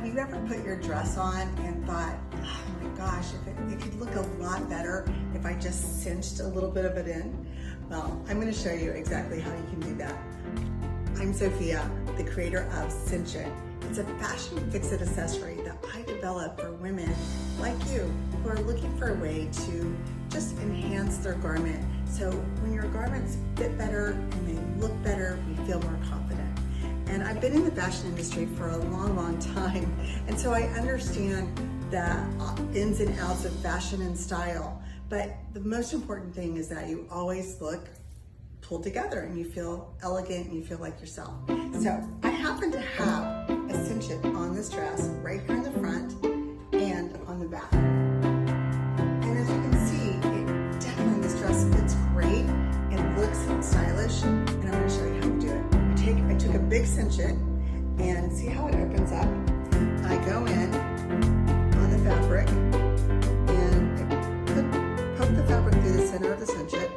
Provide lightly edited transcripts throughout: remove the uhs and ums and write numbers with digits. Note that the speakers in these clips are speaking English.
Have you ever put your dress on and thought, oh my gosh, if it could look a lot better if I just cinched a little bit of it in? Well, I'm going to show you exactly how you can do that. I'm Sophia, the creator of Cinchit. It's a fashion fix-it accessory that I developed for women like you who are looking for a way to just enhance their garment. So when your garments fit better and they look better, you feel more confident. And I've been in the fashion industry for a long, long time. And so I understand the ins and outs of fashion and style. But the most important thing is that you always look pulled together and you feel elegant and you feel like yourself. So I happen to have a cinchit on this dress right here in the front and on the back. And as you can see, it definitely, this dress fits great. It looks stylish, and I'm going to show you how to do it. I took a big cinchit and see how it opens up. I go in on the fabric and I poke the fabric through the center of the cinchit,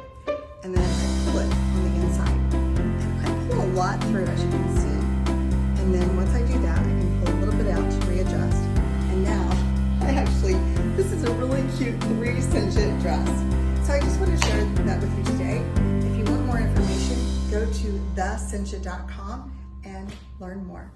and then I pull it on the inside. And I pull a lot through, as you can see. And then once I do that, I can pull a little bit out to readjust. And now, this is a really cute 3 cinchit dress. So I just want to share that with you today. If you want more information, go to thecinchit.com and learn more.